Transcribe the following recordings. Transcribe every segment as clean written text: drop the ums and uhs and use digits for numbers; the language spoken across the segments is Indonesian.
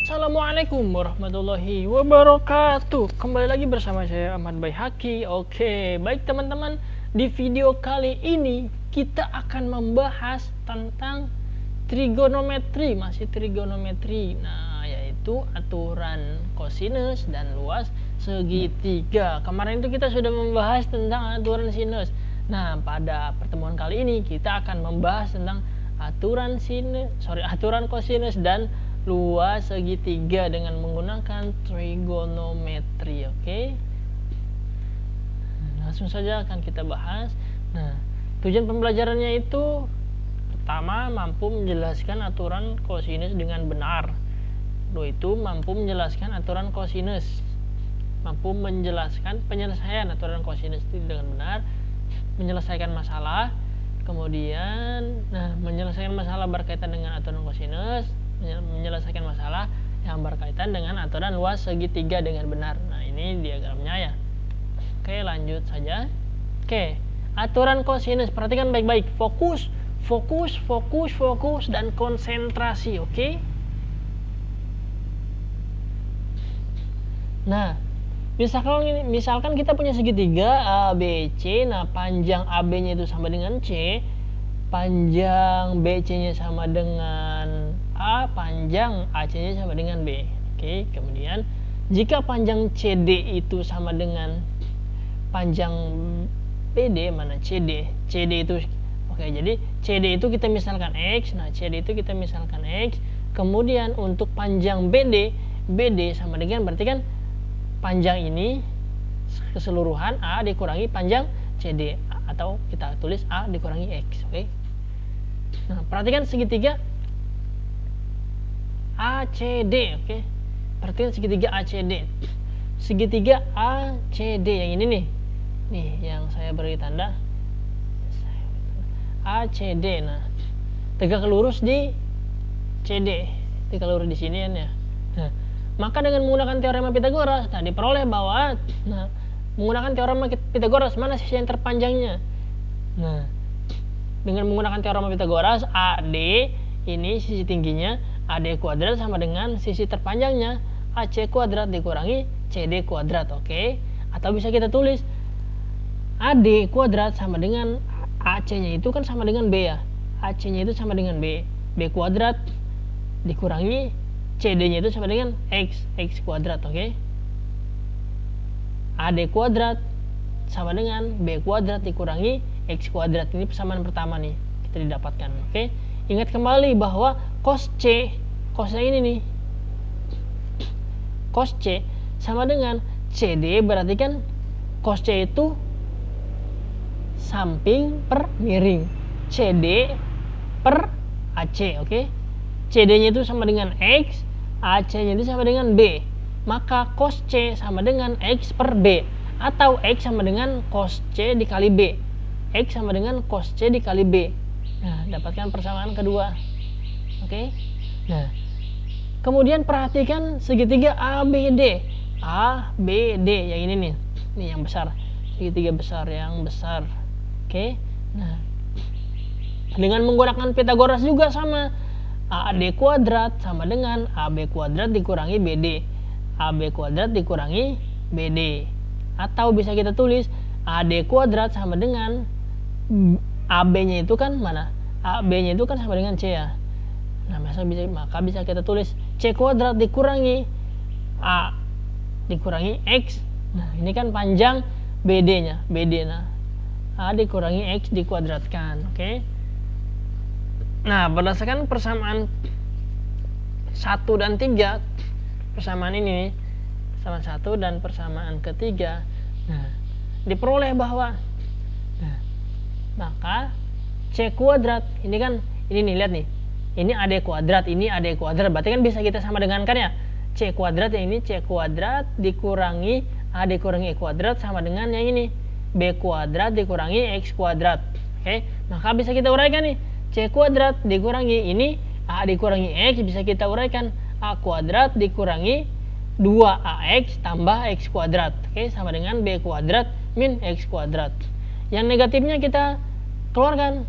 Assalamualaikum warahmatullahi wabarakatuh. Kembali lagi bersama saya Ahmad Baihaqi. Oke, baik teman-teman, di video kali ini kita akan membahas tentang trigonometri, masih trigonometri. Nah, yaitu aturan kosinus dan luas segitiga. Kemarin itu kita sudah membahas tentang aturan sinus. Nah, pada pertemuan kali ini kita akan membahas tentang aturan kosinus dan luas segitiga dengan menggunakan trigonometri. Oke. Langsung saja akan kita bahas. Nah, tujuan pembelajarannya itu pertama, mampu menjelaskan aturan kosinus dengan benar. Kedua itu mampu menjelaskan aturan kosinus, mampu menjelaskan penyelesaian aturan kosinus itu dengan benar, menyelesaikan masalah. Kemudian, menyelesaikan masalah berkaitan dengan aturan kosinus, menyelesaikan masalah yang berkaitan dengan aturan luas segitiga dengan benar. Nah, ini diagramnya ya. Oke, lanjut saja. Oke, aturan kosinus, perhatikan baik-baik. Fokus dan konsentrasi. Oke. Nah, misalkan kita punya segitiga ABC. Nah, panjang AB-nya itu sama dengan C, panjang BC-nya sama dengan A, panjang AC-nya sama dengan B. Oke, kemudian jika panjang CD itu sama dengan panjang BD, mana CD? CD itu jadi CD itu kita misalkan X. Nah, CD itu kita misalkan X. Kemudian untuk panjang BD sama dengan, berarti kan panjang ini keseluruhan A dikurangi panjang CD, atau kita tulis A dikurangi X. Oke. Nah, perhatikan segitiga ACD. Oke. Perhatikan segitiga ACD. Segitiga ACD yang ini nih. Nih yang saya beri tanda ACD. Nah, tegak lurus di CD. Tegak lurus di sini ya. Nah, maka dengan menggunakan teorema Pythagoras, diperoleh bahwa menggunakan teorema Pythagoras, mana sisi yang terpanjangnya? Nah, dengan menggunakan teorema Pythagoras, AD ini sisi tingginya, AD kuadrat sama dengan sisi terpanjangnya, AC kuadrat dikurangi CD kuadrat. Oke. Atau bisa kita tulis AD kuadrat sama dengan AC-nya itu kan sama dengan B ya. AC-nya itu sama dengan B. B kuadrat dikurangi CD-nya itu sama dengan X kuadrat. Oke. AD kuadrat sama dengan B kuadrat dikurangi X kuadrat. Ini persamaan pertama nih kita didapatkan. Oke. Ingat kembali bahwa cos C, cosnya ini nih, cos C sama dengan CD, berarti kan cos C itu samping per miring, CD per AC. Oke. CD-nya itu sama dengan X, AC-nya itu sama dengan B. Maka cos C sama dengan X per B, atau X sama dengan cos C dikali B. X sama dengan cos C dikali B. Nah, dapatkan persamaan kedua. Oke. Nah, kemudian perhatikan segitiga ABD. ABD yang ini nih. Nih yang besar. Segitiga besar yang besar. Oke. Nah, dengan menggunakan Pythagoras juga sama. AD kuadrat sama dengan AB kuadrat dikurangi BD. AB kuadrat dikurangi BD. Atau bisa kita tulis AD kuadrat sama dengan AB-nya itu kan mana? AB-nya itu kan sama dengan C ya. Nah, maka bisa kita tulis C kuadrat dikurangi A dikurangi X. Nah, ini kan panjang BD-nya. BD. Nah, A dikurangi X dikuadratkan. Oke. Nah, berdasarkan persamaan 1 dan 3, persamaan ini, persamaan 1 dan persamaan ketiga, nah, diperoleh bahwa maka C kuadrat, ini kan, ini nih, lihat nih, ini AD kuadrat, ini AD kuadrat, berarti kan bisa kita sama dengankan ya, C kuadrat yang ini C kuadrat dikurangi AD kurangi E kuadrat sama dengan yang ini, B kuadrat dikurangi X kuadrat. Oke, maka bisa kita uraikan nih, C kuadrat dikurangi ini A dikurangi X, bisa kita uraikan A kuadrat dikurangi 2AX tambah X kuadrat. Oke, sama dengan B kuadrat min X kuadrat. Yang negatifnya kita keluarkan.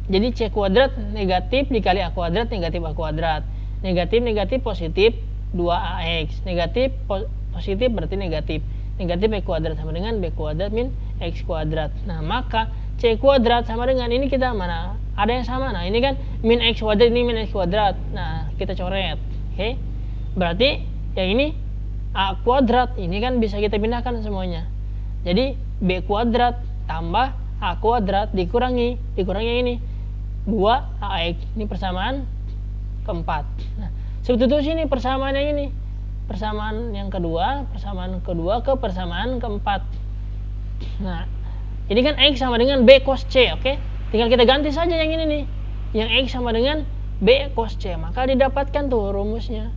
Jadi C kuadrat negatif dikali A kuadrat negatif A kuadrat. Negatif positif 2AX. Negatif positif berarti negatif. Negatif B kuadrat sama dengan B kuadrat min X kuadrat. Nah, maka C kuadrat sama dengan ini kita mana? Ada yang sama. Nah, ini kan min X kuadrat, ini min X kuadrat. Nah, kita coret. Oke. Berarti yang ini A kuadrat. Ini kan bisa kita pindahkan semuanya. Jadi B kuadrat tambah A kuadrat dikurangi yang ini 2AX. Ini persamaan keempat. Nah, substitusi ini persamaan yang ini. Persamaan yang kedua ke persamaan keempat. Nah, ini kan X sama dengan B cos C, oke? Tinggal kita ganti saja yang ini nih. Yang X sama dengan B cos C, maka didapatkan tuh rumusnya.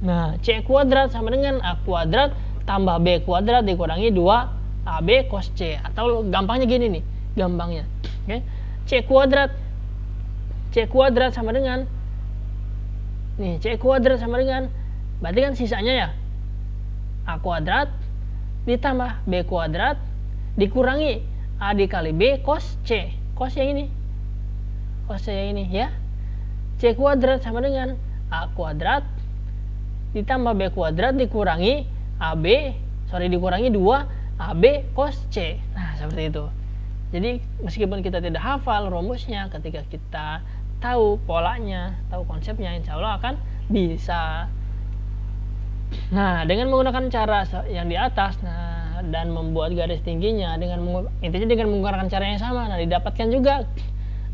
Nah, C kuadrat sama dengan A kuadrat tambah B kuadrat dikurangi 2AB cos C. Atau gampangnya gini nih, gampangnya. Oke? C kuadrat sama dengan nih, C kuadrat sama dengan, berarti kan sisanya ya A kuadrat ditambah B kuadrat dikurangi A dikali B cos C. Cos yang ini. Cos C yang ini ya. C kuadrat sama dengan A kuadrat ditambah B kuadrat dikurangi dikurangi 2AB cos C. Nah, seperti itu. Jadi meskipun kita tidak hafal rumusnya, ketika kita tahu polanya, tahu konsepnya, insya Allah akan bisa. Nah, dengan menggunakan cara yang di atas, nah, dan membuat garis tingginya intinya dengan menggunakan cara yang sama, nah didapatkan juga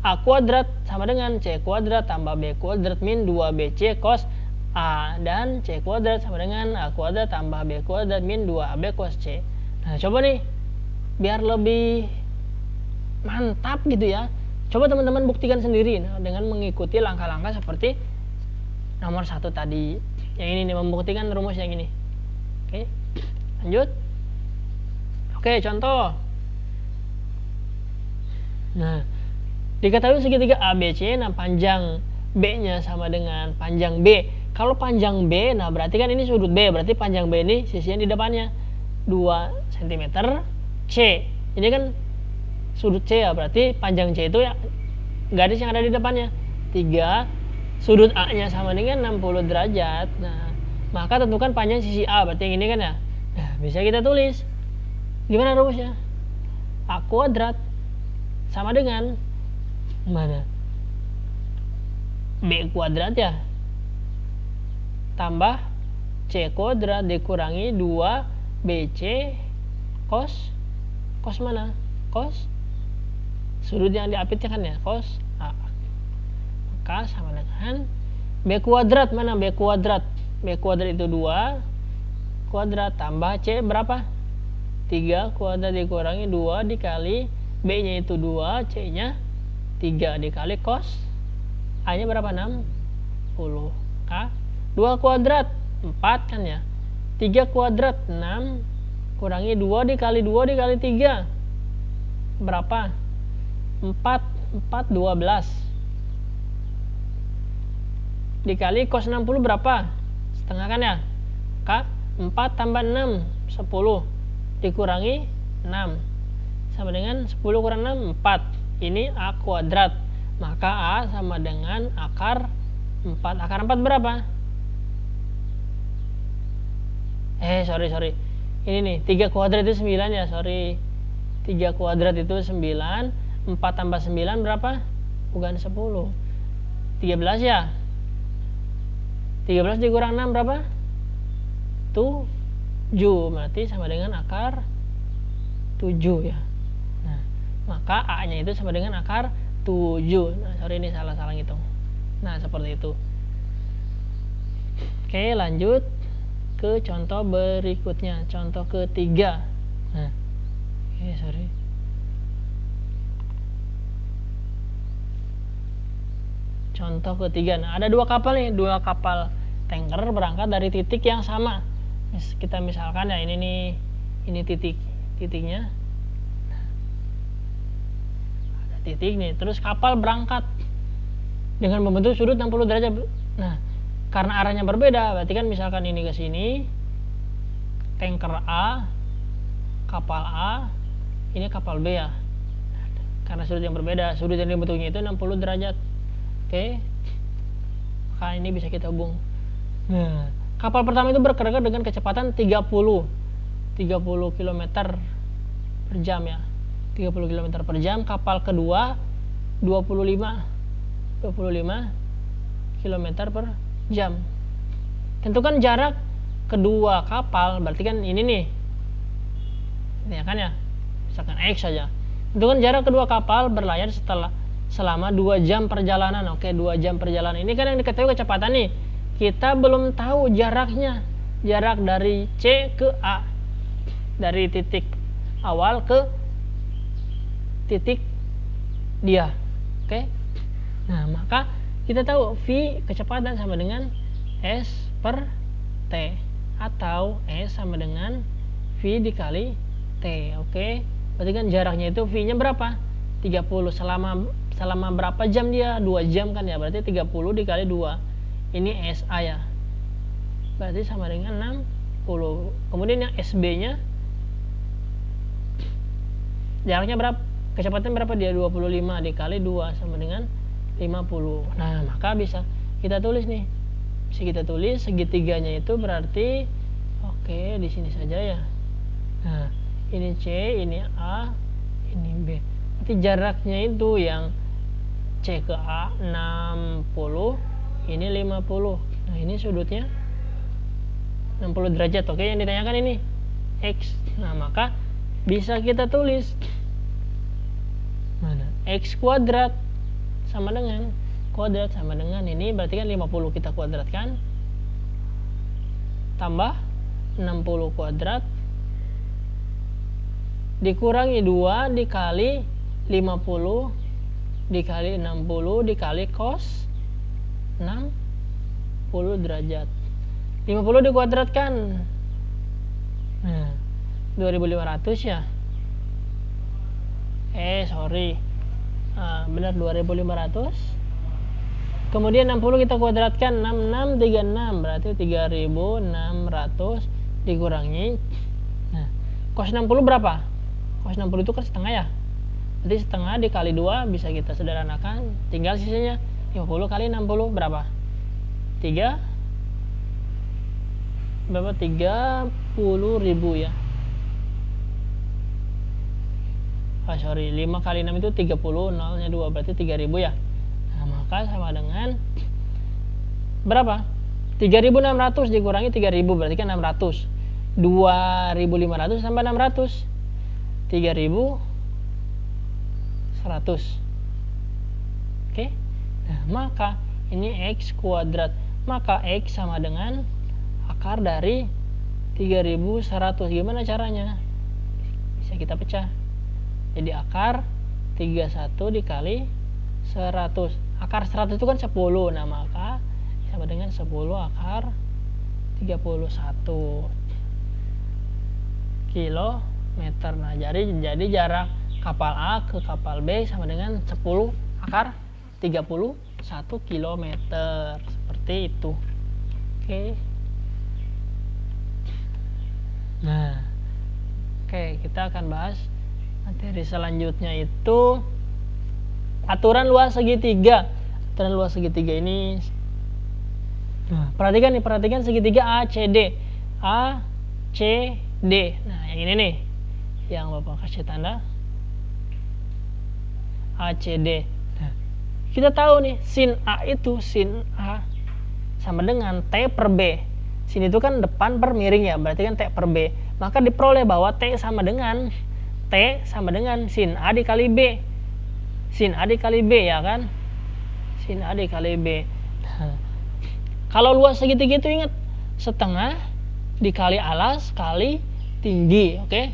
A kuadrat sama dengan C kuadrat tambah B kuadrat min 2BC cos A, dan C kuadrat sama dengan A kuadrat tambah B kuadrat min 2AB cos C. Nah, coba nih biar lebih mantap gitu ya, coba teman-teman buktikan sendiri dengan mengikuti langkah-langkah seperti nomor 1 tadi. Yang ini nih, membuktikan rumus yang ini. Oke, lanjut. Oke, contoh. Nah, diketahui segitiga ABC, nah panjang B-nya sama dengan panjang B. Kalau panjang B, nah berarti kan ini sudut B, berarti panjang B ini sisi yang di depannya 2 cm. C, ini kan sudut C ya, berarti panjang C itu ya garis yang ada di depannya 3. Sudut A-nya sama dengan 60 derajat. Nah, maka tentukan panjang sisi A, berarti yang ini kan ya. Nah, bisa kita tulis. Gimana rumusnya? A kuadrat sama dengan mana? B kuadrat ya. Tambah C kuadrat dikurangi 2BC cos mana? Cos sudut yang diapitnya kan ya, cos A. Maka sama dengan B kuadrat, mana B kuadrat? B kuadrat itu 2 kuadrat tambah C berapa? 3 kuadrat dikurangi 2 dikali B nya itu 2, C nya 3 dikali cos A nya berapa? 60. K 2 kuadrat 4 kan ya, 3 kuadrat 6 kurangi 2 dikali 2 dikali 3 berapa? 4 12 dikali cos 60 berapa? Setengah kan ya. K 4 tambah 6 10 dikurangi 6 sama dengan 10 kurang 6 4. Ini A kuadrat, maka A sama dengan akar 4. Akar 4 berapa? Sorry ini nih, 3 kuadrat itu 9 ya, 3 kuadrat itu 9. 4 tambah 9 berapa? Bukan 10, 13 ya. 13 dikurang 6 berapa? 7, berarti sama dengan akar 7 ya. Nah, maka A nya itu sama dengan akar 7. Nah, sorry ini salah ngitung. Nah, seperti itu. Oke, lanjut ke contoh berikutnya, contoh ketiga. Nah, sorry. Contoh ketiga, nah ada 2 kapal nih, 2 kapal tanker berangkat dari titik yang sama. Kita misalkan ya ini nih, ini titiknya. Ada titik nih, terus kapal berangkat dengan membentuk sudut 60 derajat. Nah, karena arahnya berbeda, berarti kan misalkan ini ke sini, tanker A, kapal A, ini kapal B ya. karena sudut yang berbeda. Sudut yang dibentuknya itu 60 derajat. Oke. Maka ini bisa kita hubung. Nah, kapal pertama itu bergerak dengan kecepatan 30 km per jam ya. 30 km per jam. Kapal kedua 25 km per jam. Tentukan jarak kedua kapal, berarti kan ini nih. Ini kan ya. Misalkan X saja. Tentukan jarak kedua kapal berlayar selama 2 jam perjalanan. Oke, 2 jam perjalanan. Ini kan yang diketahui kecepatan nih. Kita belum tahu jaraknya. Jarak dari C ke A. Dari titik awal ke titik dia. Oke. Nah, maka kita tahu V kecepatan sama dengan S per T, atau S sama dengan V dikali T. Oke. Berarti kan jaraknya itu V-nya berapa? 30. Selama berapa jam dia? 2 jam kan ya. Berarti 30 dikali 2. Ini SA ya. Berarti sama dengan 60. Kemudian yang SB-nya jaraknya berapa? Kecepatan berapa dia? 25 dikali 2 sama dengan 50. Nah, maka bisa kita tulis nih. Bisa kita tulis segitiganya itu berarti oke, di sini saja ya. Nah, ini C, ini A, ini B. Berarti jaraknya itu yang C ke A 60, ini 50. Nah, ini sudutnya 60 derajat. Oke, yang ditanyakan ini X. Nah, maka bisa kita tulis mana? X kuadrat sama dengan ini, berarti kan 50 kita kuadratkan tambah 60 kuadrat dikurangi 2 dikali 50 dikali 60 dikali cos 60 derajat. 50 dikuadratkan, nah 2500 ya. Sorry, benar 2500. Kemudian 60 kita kuadratkan, 6636 berarti 3600 dikurangi. Nah, cos 60 berapa? Cos 60 itu kan setengah ya. Berarti setengah dikali 2 bisa kita sederhanakan, tinggal sisanya 50 kali 60 berapa? 30.000 ya. Sorry, 5 kali 6 itu 30, nolnya 2 berarti 3000 ya. Nah, maka sama dengan berapa? 3600 dikurangi 3000 berarti kan 600. 2500 tambah 600 3100. Oke. Nah, maka ini X kuadrat. Maka X sama dengan akar dari 3100. Gimana caranya? Bisa kita pecah. Jadi akar 31 dikali 100. Akar 100 itu kan 10. Nah, maka sama dengan 10 akar 31 kilometer. Nah, jadi jarak kapal A ke kapal B sama dengan 10 akar 31 kilometer. Seperti itu. Oke. Nah, oke, kita akan bahas materi selanjutnya itu aturan luas segitiga. Aturan luas segitiga ini, nah, perhatikan segitiga ACD. ACD. Nah, yang ini nih yang Bapak kasih tanda ACD. Nah, kita tahu nih sin A sama dengan T per B. Sin itu kan depan per miring ya, berarti kan T per B. Maka diperoleh bahwa T sama dengan sin A dikali B. Sin A dikali B ya kan? Sin A dikali B. Nah, kalau luas segitiga itu ingat setengah dikali alas kali tinggi, oke?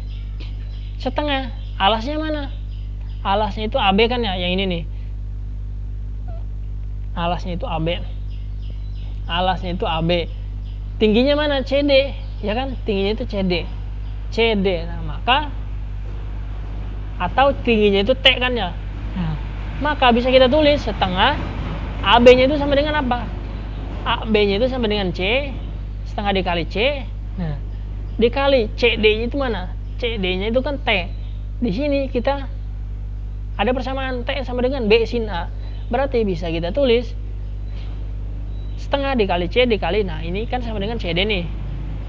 Setengah. Alasnya mana? Alasnya itu AB kan ya, yang ini nih. Alasnya itu AB. Alasnya itu AB. Tingginya mana? CD, ya kan? Tingginya itu CD. CD. Nah, maka atau tingginya itu T kan ya. Nah, maka bisa kita tulis setengah AB-nya itu sama dengan apa? AB-nya itu sama dengan C, setengah dikali C. Nah, dikali CD-nya itu mana? CD-nya itu kan T. Di sini kita ada persamaan T sama dengan B sin A. Berarti bisa kita tulis setengah dikali C dikali, nah ini kan sama dengan CD nih.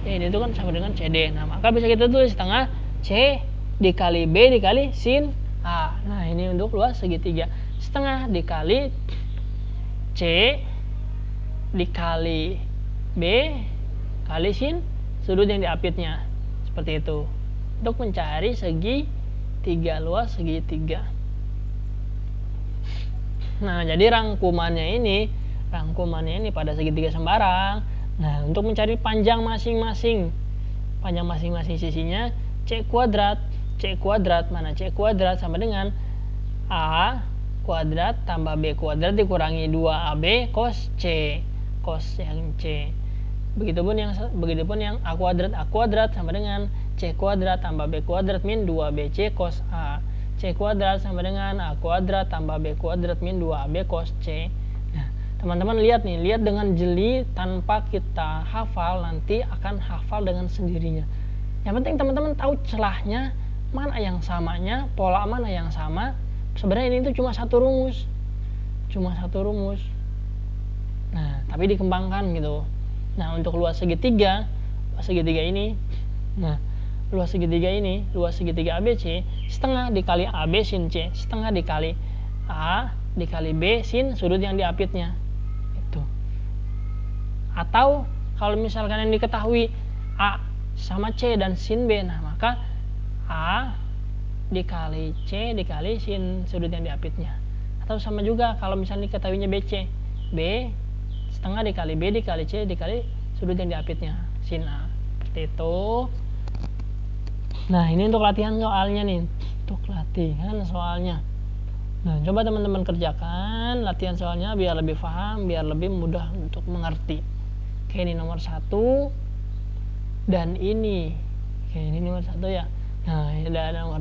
Ya, ini tuh kan sama dengan CD. Nah, maka bisa kita tulis setengah C dikali B dikali sin A. Nah, ini untuk luas segitiga. Setengah dikali C dikali B kali sin sudut yang diapitnya. Seperti itu. Untuk mencari segitiga, luas segitiga. Nah, jadi rangkumannya ini pada segitiga sembarang. Nah, untuk mencari panjang masing-masing sisinya C kuadrat. Mana C kuadrat sama dengan A kuadrat tambah B kuadrat dikurangi 2AB cos C. Cos yang C. Begitupun yang A kuadrat sama dengan C kuadrat tambah B kuadrat min 2BC cos A. C kuadrat sama dengan A kuadrat tambah B kuadrat min 2AB cos C. Teman-teman lihat dengan jeli tanpa kita hafal, nanti akan hafal dengan sendirinya. Yang penting teman-teman tahu celahnya, mana yang samanya, pola mana yang sama. Sebenarnya ini tuh cuma satu rumus. Nah, tapi dikembangkan gitu. Nah, untuk luas segitiga ini, luas segitiga ABC, setengah dikali AB sin C, setengah dikali A dikali B sin sudut yang diapitnya. Atau kalau misalkan yang diketahui A sama C dan sin B, nah maka A dikali C dikali sin sudut yang diapitnya. Atau sama juga kalau misalnya diketahuinya BC, B setengah dikali B dikali C dikali sudut yang diapitnya, sin A. Seperti itu. Nah, ini untuk latihan soalnya nih. Nah, coba teman-teman kerjakan latihan soalnya biar lebih paham, biar lebih mudah untuk mengerti. Oke, ini nomor 1 dan ini. Oke, ini nomor 1 ya. Nah, ada nomor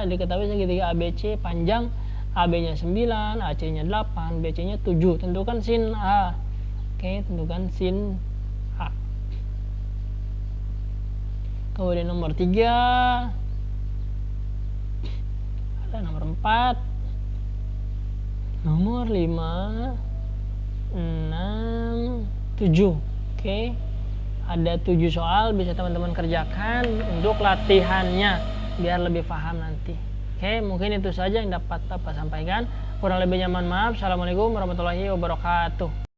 2, diketahui segitiga ABC panjang AB-nya 9, AC-nya 8, BC-nya 7. Tentukan sin A. Oke, tentukan sin A. Kemudian nomor 3. Ada nomor 4. Nomor 5, 6, 7. Oke, ada 7 soal bisa teman-teman kerjakan untuk latihannya biar lebih paham nanti. Oke, mungkin itu saja yang dapat Bapak sampaikan. Kurang lebihnya mohon maaf. Assalamualaikum warahmatullahi wabarakatuh.